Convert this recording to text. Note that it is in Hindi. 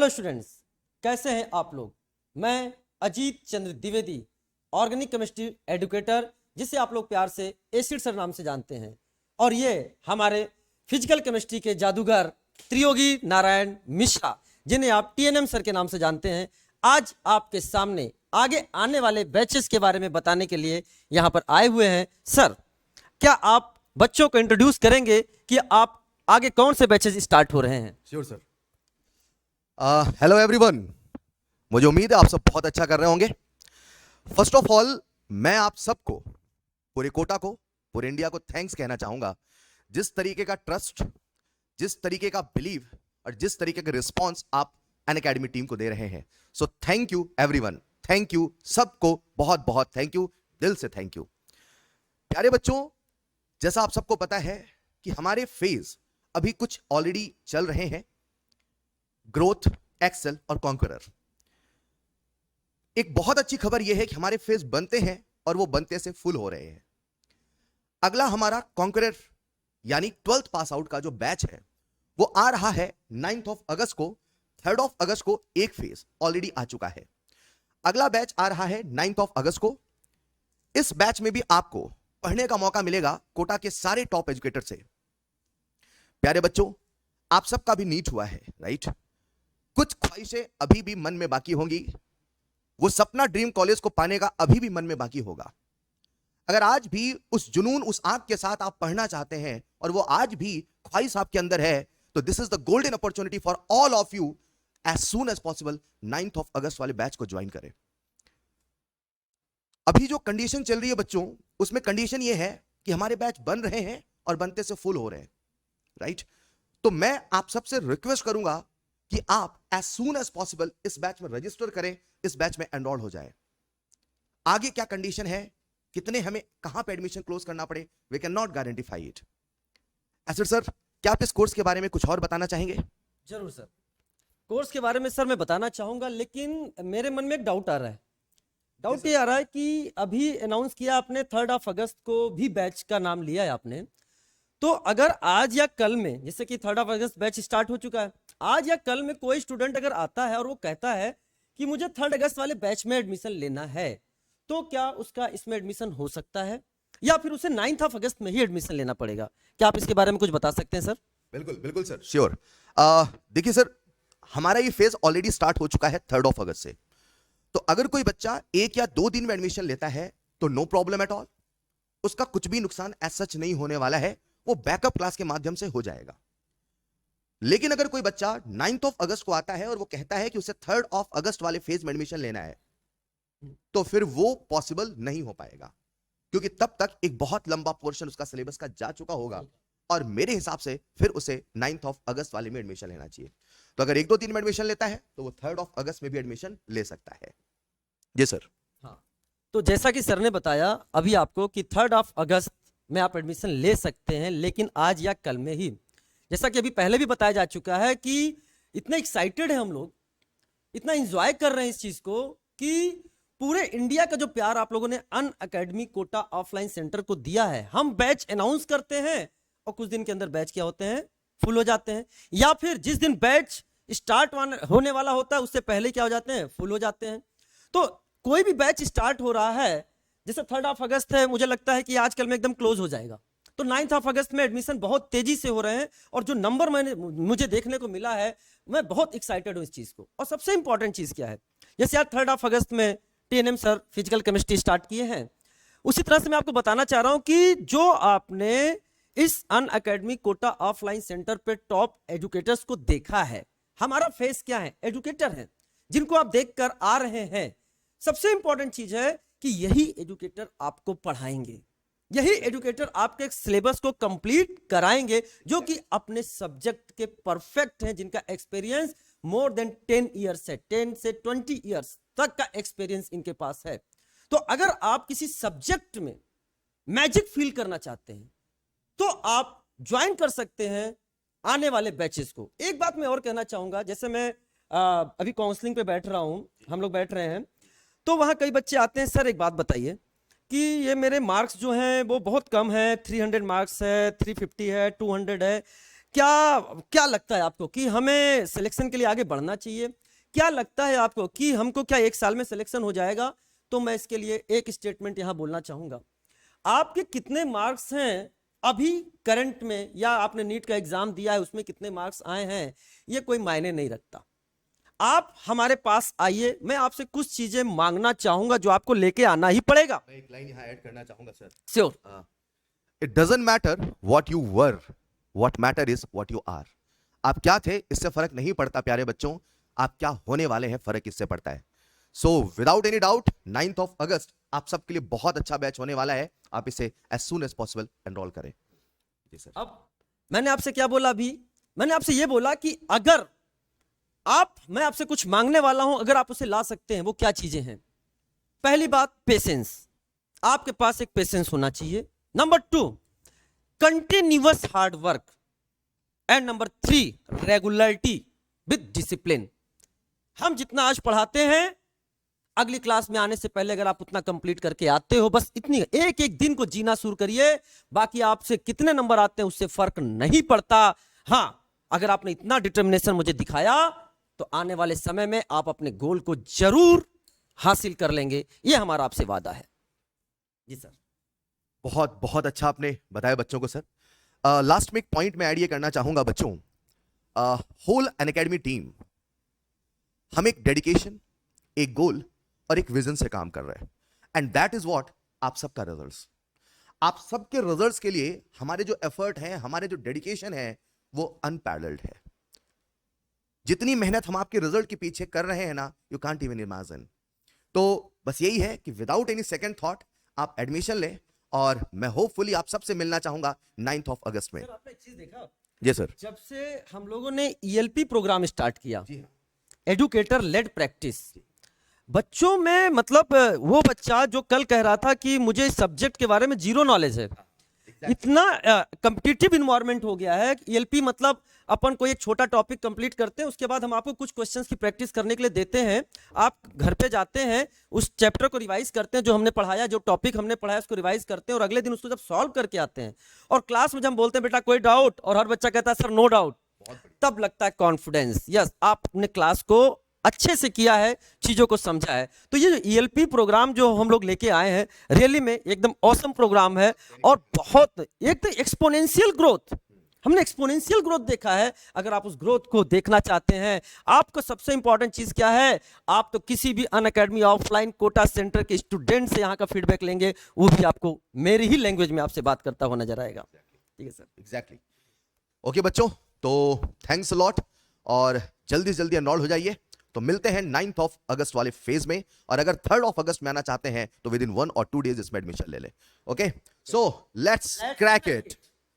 हेलो स्टूडेंट्स, कैसे हैं आप लोग। मैं अजीत चंद्र द्विवेदी, ऑर्गेनिक केमिस्ट्री एडुकेटर, जिसे आप लोग प्यार से एसिड सर नाम से जानते हैं, और ये हमारे फिजिकल केमिस्ट्री के जादूगर त्रियोगी नारायण मिश्रा, जिन्हें आप टीएनएम सर के नाम से जानते हैं, आज आपके सामने आगे आने वाले बैचेस के बारे में बताने के लिए यहाँ पर आए हुए हैं। सर, क्या आप बच्चों को इंट्रोड्यूस करेंगे कि आप आगे कौन से बैचेस स्टार्ट हो रहे हैं? Sure sir. हेलो एवरीवन, मुझे उम्मीद है आप सब बहुत अच्छा कर रहे होंगे। फर्स्ट ऑफ ऑल मैं आप सबको, पूरे कोटा को, पूरे इंडिया को थैंक्स कहना चाहूंगा। जिस तरीके का ट्रस्ट, जिस तरीके का बिलीव और जिस तरीके का रिस्पॉन्स आप अनअकैडमी टीम को दे रहे हैं, so thank you everyone, thank you सबको, बहुत बहुत थैंक यू, दिल से थैंक यू। प्यारे बच्चों, जैसा आप सबको पता है कि हमारे फेज अभी कुछ ऑलरेडी चल रहे हैं, ग्रोथ, एक्सेल और कॉन्करर। एक बहुत अच्छी खबर यह है कि हमारे फेज बनते हैं और वो बनते से फुल हो रहे हैं। अगला हमारा कॉन्करर यानी 12th पास आउट का जो बैच है वो आ रहा है 9th ऑफ अगस्त को। 3rd ऑफ अगस्त को एक फेज ऑलरेडी आ चुका है। अगला बैच आ रहा है 9th ऑफ अगस्त को। इस बैच में भी आपको पढ़ने का मौका मिलेगा कोटा के सारे टॉप एजुकेटर से। प्यारे बच्चों, आप सबका भी नीट हुआ है, राइट? कुछ ख्वाहिशें अभी भी मन में बाकी होंगी। वो सपना ड्रीम कॉलेज को पाने का अभी भी मन में बाकी होगा। अगर आज भी उस जुनून, उस आग के साथ आप पढ़ना चाहते हैं और वो आज भी ख्वाहिश आपके अंदर है, तो this is the golden opportunity for all of you. As soon as possible 9th of August वाले बैच को ज्वाइन करें। अभी जो कंडीशन चल रही है बच्चों, उसमें कंडीशन ये है कि हमारे बैच बन रहे हैं और बनते से फुल हो रहे हैं, राइट? तो मैं आप सबसे रिक्वेस्ट करूंगा कि आप एज सून एज पॉसिबल इस बैच में रजिस्टर करें, इस बैच में एनरोल हो जाए। आगे क्या कंडीशन है, कितने हमें कहां पे एडमिशन क्लोज करना पड़े, वी कैन नॉट गारंटीफाई इट। एसिड सर, क्या आप इस कोर्स के बारे में कुछ और बताना चाहेंगे? जरूर सर, कोर्स के बारे में सर मैं बताना चाहूंगा, लेकिन मेरे मन में एक डाउट आ रहा है। डाउट ये आ रहा है कि अभी अनाउंस किया आपने 3rd ऑफ अगस्त को भी बैच का नाम लिया है आपने, तो अगर आज या कल में, जैसे कि 3rd of August batch start हो चुका है, आज या कल में कोई स्टूडेंट अगर आता है और वो कहता है कि मुझे 3rd अगस्त वाले बैच में एडमिशन लेना है, तो क्या उसका इसमें एडमिशन हो सकता है या फिर उसे 9th ऑफ अगस्त में ही एडमिशन लेना पड़ेगा? क्या आप इसके बारे में कुछ बता सकते हैं सर? बिल्कुल बिल्कुल सर, श्योर। देखिए सर, हमारा ये फेज ऑलरेडी स्टार्ट हो चुका है 3rd ऑफ अगस्त से। तो अगर कोई बच्चा 1 या 2 दिन में एडमिशन लेता है तो नो प्रॉब्लम एट ऑल, उसका कुछ भी नुकसान एज सच नहीं होने वाला है, वो बैकअप क्लास के माध्यम से हो जाएगा। लेकिन अगर कोई बच्चा 9th ऑफ अगस्त को आता है और वो कहता है कि उसे 3rd ऑफ अगस्त वाले फेज में एडमिशन लेना है, तो फिर वो पॉसिबल नहीं हो पाएगा, क्योंकि तब तक एक बहुत लंबा पोर्शन उसका सिलेबस का जा चुका होगा और मेरे हिसाब से फिर उसे 9th ऑफ अगस्त वाले में एडमिशन लेना चाहिए। तो अगर 1-2 दिन में एडमिशन लेता है तो वो 3rd ऑफ अगस्त में भी एडमिशन ले सकता है। जी सर। हाँ, तो जैसा कि सर ने बताया अभी आपको कि 3rd ऑफ अगस्त में आप एडमिशन ले सकते हैं, लेकिन आज या कल में ही। जैसा कि अभी पहले भी बताया जा चुका है कि इतने एक्साइटेड है हम लोग, इतना एंजॉय कर रहे हैं इस चीज को, कि पूरे इंडिया का जो प्यार आप लोगों ने अनअकैडमी कोटा ऑफलाइन सेंटर को दिया है। हम बैच अनाउंस करते हैं और कुछ दिन के अंदर बैच क्या होते हैं, फुल हो जाते हैं, या फिर जिस दिन बैच स्टार्ट होने वाला होता है उससे पहले क्या हो जाते हैं, फुल हो जाते हैं। तो कोई भी बैच स्टार्ट हो रहा है, जैसे 3rd ऑफ अगस्त है, मुझे लगता है कि आजकल में एकदम क्लोज हो जाएगा। तो 9th ऑफ अगस्त में एडमिशन बहुत तेजी से हो रहे हैं और जो नंबर मुझे देखने को मिला है, मैं बहुत एक्साइटेड हूं इस चीज को। और सबसे इंपॉर्टेंट चीज क्या है, जैसे आज 3rd ऑफ अगस्त में TNM sir physical chemistry start किए हैं, उसी तरह से मैं आपको बताना चाह रहा हूं कि जो आपने इस अनअकैडमी कोटा ऑफलाइन सेंटर पे टॉप एजुकेटर्स को देखा है, हमारा फेस क्या है, एजुकेटर है जिनको आप देखकर आ रहे हैं। सबसे इंपॉर्टेंट चीज है कि यही एजुकेटर आपको पढ़ाएंगे, यही एजुकेटर आपके सिलेबस को कंप्लीट कराएंगे, जो कि अपने सब्जेक्ट के परफेक्ट हैं, जिनका एक्सपीरियंस मोर देन 10 ईयर्स है, 10 से 20 ईयर्स तक का एक्सपीरियंस इनके पास है। तो अगर आप किसी सब्जेक्ट में मैजिक फील करना चाहते हैं तो आप ज्वाइन कर सकते हैं आने वाले बैचेस को। एक बात मैं और कहना चाहूंगा, जैसे मैं अभी काउंसलिंग पे बैठ रहा हूं, हम लोग बैठ रहे हैं, तो वहां कई बच्चे आते हैं, सर एक बात बताइए कि ये मेरे मार्क्स जो हैं वो बहुत कम है, 300 मार्क्स है, 350 है, 200 है, क्या क्या लगता है आपको कि हमें सिलेक्शन के लिए आगे बढ़ना चाहिए? क्या लगता है आपको कि हमको क्या 1 साल में सिलेक्शन हो जाएगा? तो मैं इसके लिए एक स्टेटमेंट यहां बोलना चाहूंगा। आपके कितने मार्क्स हैं अभी करंट में, या आपने नीट का एग्जाम दिया है उसमें कितने मार्क्स आए हैं, ये कोई मायने नहीं रखता। आप हमारे पास आइए, मैं आपसे कुछ चीजें मांगना चाहूंगा जो आपको लेके आना ही पड़ेगा। मैं एक लाइन यहाँ ऐड करना चाहूंगा sir. Sure. It doesn't matter what you were, what matter is what you are. आप क्या थे इससे फर्क नहीं पड़ता प्यारे बच्चों, आप क्या होने वाले हैं फर्क इससे पड़ता है। So without any doubt 9th of अगस्त आप सबके लिए बहुत अच्छा बैच होने वाला है, आप इसे as soon as possible enrol करें। जी सर। अब मैंने आपसे क्या बोला? अभी मैंने आपसे यह बोला कि अगर मैं आपसे कुछ मांगने वाला हूं, अगर आप उसे ला सकते हैं, वो क्या चीजें हैं? पहली बात पेशेंस, आपके पास एक पेशेंस होना चाहिए। Number 2 continuous hard work, and number 3 regularity with discipline. हम जितना आज पढ़ाते हैं, अगली क्लास में आने से पहले अगर आप उतना कंप्लीट करके आते हो, बस इतनी एक एक दिन को जीना शुरू करिए, बाकी आपसे कितने नंबर आते हैं उससे फर्क नहीं पड़ता। हां, अगर आपने इतना डिटर्मिनेशन मुझे दिखाया तो आने वाले समय में आप अपने गोल को जरूर हासिल कर लेंगे, यह हमारा आपसे वादा है। जी सर। बहुत बहुत अच्छा आपने बताया बच्चों को सर। लास्ट में एक पॉइंट मैं ऐड ये करना चाहूंगा बच्चों, होल अनअकैडमी टीम हम एक डेडिकेशन, एक गोल और एक विजन से काम कर रहे हैं, एंड दैट इज व्हाट आप सबका रिजल्ट्स। आप सबके रिजल्ट्स के लिए हमारे जो एफर्ट है, हमारे जो डेडिकेशन है, वो अनपैरेलल्ड है। जितनी मेहनत हम आपके रिजल्ट के पीछे कर रहे हैं ना, यू कांट इवन इमेजिन। तो बस यही है कि विदाउट एनी सेकंड थॉट आप एडमिशन लें, और मैं होपफुली आप सबसे मिलना चाहूंगा 9th ऑफ अगस्त में। सर, आपने एक चीज देखा, जी सर। जब से हम लोगों ने ईएलपी प्रोग्राम स्टार्ट किया, जी हाँ। एडुकेटर लेड प्रैक्टिस, बच्चों में मतलब वो बच्चा जो कल कह रहा था कि मुझे इस सब्जेक्ट के बारे में जीरो नॉलेज है, इतना कम्पिटिटिव इन्वायरमेंट हो गया है। ईएलपी मतलब अपन कोई एक छोटा टॉपिक कंप्लीट करते हैं, उसके बाद हम आपको कुछ क्वेश्चंस की प्रैक्टिस करने के लिए देते हैं, आप घर पे जाते हैं, उस चैप्टर को रिवाइज करते हैं, जो हमने पढ़ाया, जो टॉपिक हमने पढ़ाया उसको रिवाइज करते हैं, और अगले दिन उसको जब सॉल्व करके आते हैं और क्लास में जब हम बोलते हैं बेटा कोई डाउट, और हर बच्चा कहता है सर नो डाउट, तब लगता है कॉन्फिडेंस, यस आप अपने क्लास को अच्छे से किया है, चीजों को समझा है। तो ये जो ईएलपी प्रोग्राम जो हम लोग लेके आए हैं, रियली में एकदम ऑसम प्रोग्राम है, और बहुत एकदम एक्सपोनेंशियल ग्रोथ, हमने एक्सपोनेंशियल ग्रोथ देखा है। अगर आप उस ग्रोथ को देखना चाहते हैं, आपको सबसे इंपॉर्टेंट चीज क्या है, आप तो किसी भी अनअकैडमी ऑफलाइन कोटा सेंटर के स्टूडेंट से यहाँ का फीडबैक लेंगे, वो भी आपको मेरी ही लैंग्वेज में आपसे बात करता हुआ नजर आएगा। ठीक है सर। एग्जैक्टली। ओके बच्चों, तो थैंक्स अ लॉट, और जल्दी से जल्दी एनरोल हो जाइए। तो मिलते हैं 9th ऑफ अगस्त वाले फेज में, और अगर 3rd ऑफ अगस्त में आना चाहते हैं तो विद इन 1 और 2 डेज इसमें एडमिशन ले ले। Okay, so let's crack it.